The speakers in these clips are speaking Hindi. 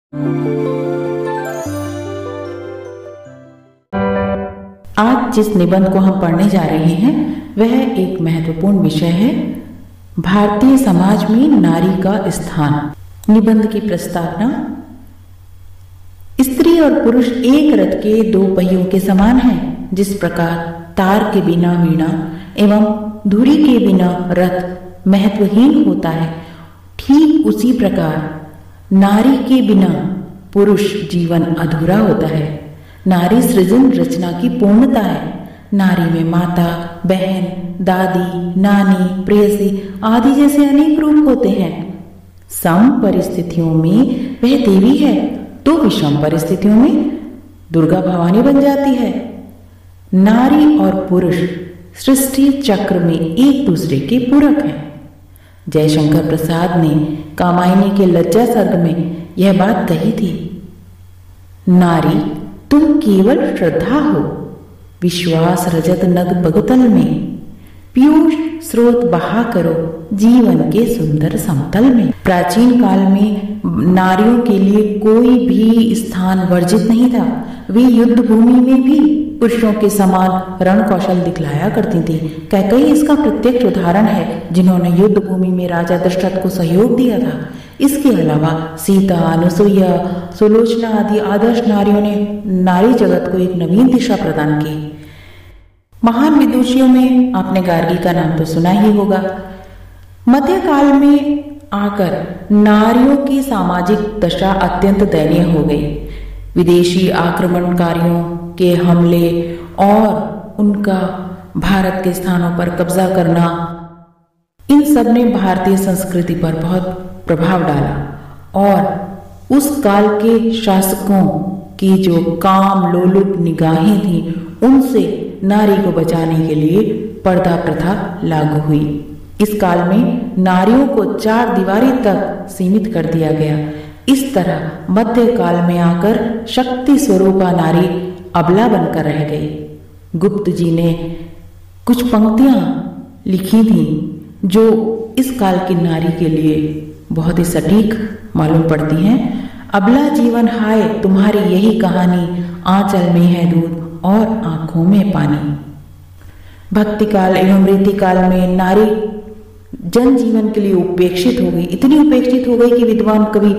आज जिस निबंध को हम पढ़ने जा रहे हैं वह एक महत्वपूर्ण विषय है, भारतीय समाज में नारी का स्थान। निबंध की प्रस्तावना। स्त्री और पुरुष एक रथ के दो पहियों के समान हैं। जिस प्रकार तार के बिना वीणा एवं धुरी के बिना रथ महत्वहीन होता है, ठीक उसी प्रकार नारी के बिना पुरुष जीवन अधूरा होता है। नारी सृजन रचना की पूर्णता है। नारी में माता, बहन, दादी, नानी, प्रेयसी आदि जैसे अनेक रूप होते हैं। सम परिस्थितियों में वह देवी है तो विषम परिस्थितियों में दुर्गा भवानी बन जाती है। नारी और पुरुष सृष्टि चक्र में एक दूसरे के पूरक हैं। जयशंकर प्रसाद ने कामायनी के लज्जा सर्ग में यह बात कही थी। नारी तुम केवल श्रद्धा हो, विश्वास रजत नग बगतल में, पीयूष स्रोत बहा करो जीवन के सुंदर समतल में। प्राचीन काल में नारियों के लिए कोई भी स्थान वर्जित नहीं था। वे युद्ध भूमि में भी पुरुषों के समान रण कौशल दिखलाया करती थी। कैकेयी इसका प्रत्यक्ष उदाहरण है, जिन्होंने युद्ध भूमि में राजा दशरथ को सहयोग दिया था। इसके अलावा सीता, अनुसुईया, सुलोचना आदि आदर्श नारियों ने नारी जगत को एक नवीन दिशा प्रदान की। महान विदुषियों में आपने गार्गी का नाम तो सुना ही होगा। मध्यकाल में आकर नारियों की सामाजिक दशा अत्यंत दयनीय हो गई। विदेशी आक्रमणकारियों के हमले और उनका भारत के स्थानों पर कब्जा करना, इन सब ने भारतीय संस्कृति पर बहुत प्रभाव डाला और उस काल के शासकों की जो काम लोलुप निगाहें थीं, उनसे नारी को बचाने के लिए पर्दा प्रथा लागू हुई। इस काल में नारियों को 4 दीवारी तक सीमित कर दिया गया। इस तरह मध्यकाल में आकर शक्ति स्वरूपा नारी अबला बनकर रह गई। गुप्त जी ने कुछ पंक्तियां लिखी थीं जो इस काल की नारी के लिए बहुत ही सटीक मालूम पड़ती हैं। अबला जीवन हाय तुम्हारी यही कहानी, आंचल में है दूध और आंखों में पानी। भक्ति काल एवं रीति काल में नारी जन जीवन के लिए उपेक्षित हो गई। इतनी उपेक्षित हो गई कि विद्वान कवि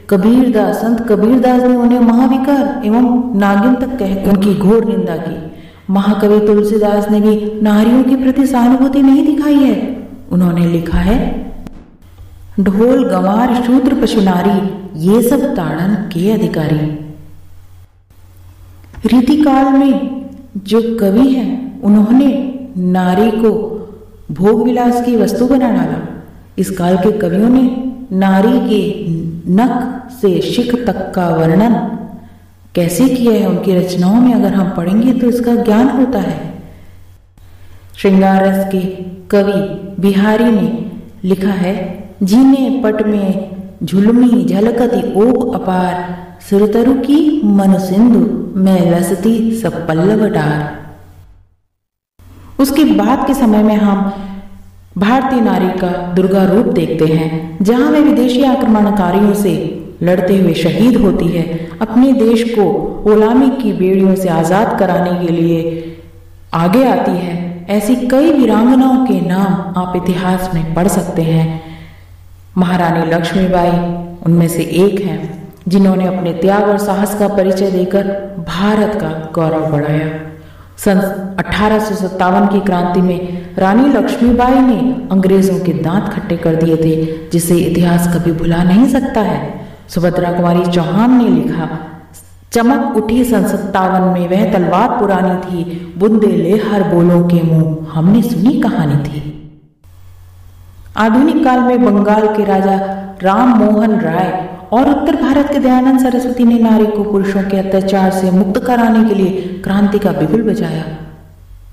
कबीरदास, संत कबीरदास ने उन्हें महाविकार एवं नागिन तक कहकर उनकी घोर निंदा की। महाकवि तुलसीदास ने भी नारियों के प्रति सहानुभूति नहीं दिखाई है। उन्होंने लिखा है, ढोल गंवार शूद्र पशु नारी, ये सब ताड़न के अधिकारी। रीतिकाल में जो कवि हैं, उन्होंने नारी को भोग विलास की वस्तु बना डाला। इस काल के कवियों ने नारी के नख से शिख तक का वर्णन कैसे किया है, उनकी रचनाओं में अगर हम पढ़ेंगे तो इसका ज्ञान होता है। श्रृंगार रस के कवि बिहारी ने लिखा है, जीने पट में झुलमी झलकती ओग अपार, सुरतरु की मनु सिंधु में लसती सब पल्लव डार। उसके बाद के समय में हम भारतीय नारी का दुर्गा रूप देखते हैं, जहां वह विदेशी आक्रमणकारियों से लड़ते हुए शहीद होती है। अपने देश को गुलामी की बेड़ियों से आजाद कराने के लिए आगे आती है। ऐसी कई वीरांगनाओं के नाम आप इतिहास में पढ़ सकते हैं। महारानी लक्ष्मीबाई उनमें से एक हैं, जिन्होंने अपने त्याग और साहस का परिचय देकर भारत का गौरव बढ़ाया। सन 1857 की क्रांति में रानी लक्ष्मीबाई ने अंग्रेजों के दांत खट्टे कर दिए थे, जिसे इतिहास कभी भुला नहीं सकता है। सुभद्रा कुमारी चौहान ने लिखा, चमक उठी सन 57 में वह तलवार पुरानी थी, बुंदे ले हर बोलों के मुंह हमने सुनी कहानी थी। आधुनिक काल में बंगाल के राजा राम मोहन राय और उत्तर भारत के दयानंद सरस्वती ने नारी को पुरुषों के अत्याचार से मुक्त कराने के लिए क्रांति का बिगुल बजाया।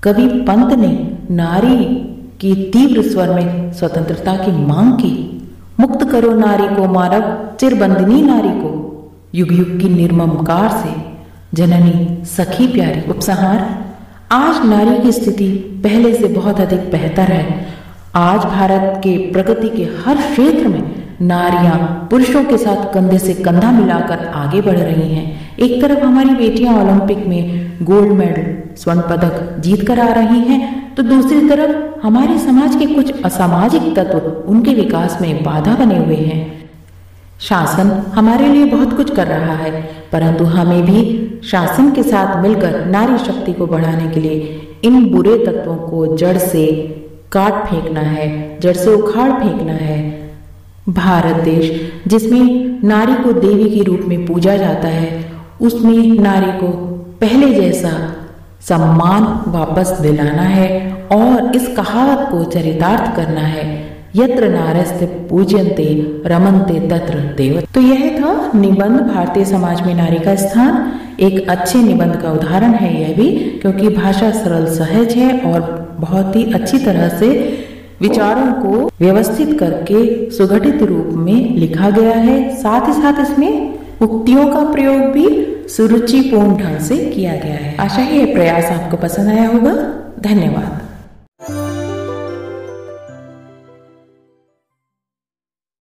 कवि पंत ने नारी की तीव्र स्वर में स्वतंत्रता की मांग की। मुक्त करो नारी को मानव चिरबंदिनी नारी को, युग युग की निर्ममकार से जननी सखी प्यारी। उपसंहार, आज नारी की स्थिति पहले से बहुत अधिक बेहतर है। आज भारत के प्रगति के हर क्षेत्र में नारियां पुरुषों के साथ कंधे से कंधा मिलाकर आगे बढ़ रही हैं। एक तरफ हमारी बेटियां ओलंपिक में गोल्ड मेडल, स्वर्ण पदक जीत कर आ रही हैं, तो दूसरी तरफ हमारे समाज के कुछ असामाजिक तत्व उनके विकास में बाधा बने हुए हैं। शासन हमारे लिए बहुत कुछ कर रहा है, परंतु हमें भी शासन के साथ मिलकर नारी शक्ति को बढ़ाने के लिए इन बुरे तत्वों को जड़ से काट फेंकना है, जड़ से उखाड़ फेंकना है। भारत देश जिसमें नारी को देवी के रूप में पूजा जाता है, उसमें नारी को पहले जैसा सम्मान वापस दिलाना है और इस कहावत को चरितार्थ करना है, यत्र नार्यस्ते पूज्यन्ते रमन्ते तत्र देवता। तो यह था निबंध भारतीय समाज में नारी का स्थान। एक अच्छे निबंध का उदाहरण है यह भी, क्योंकि भाषा सरल सहज है और बहुत ही अच्छी तरह से विचारों को व्यवस्थित करके सुगठित रूप में लिखा गया है। साथ ही साथ इसमें उक्तियों का प्रयोग भी सुरुचिपूर्ण ढंग से किया गया है। आशा है यह प्रयास आपको पसंद आया होगा। धन्यवाद।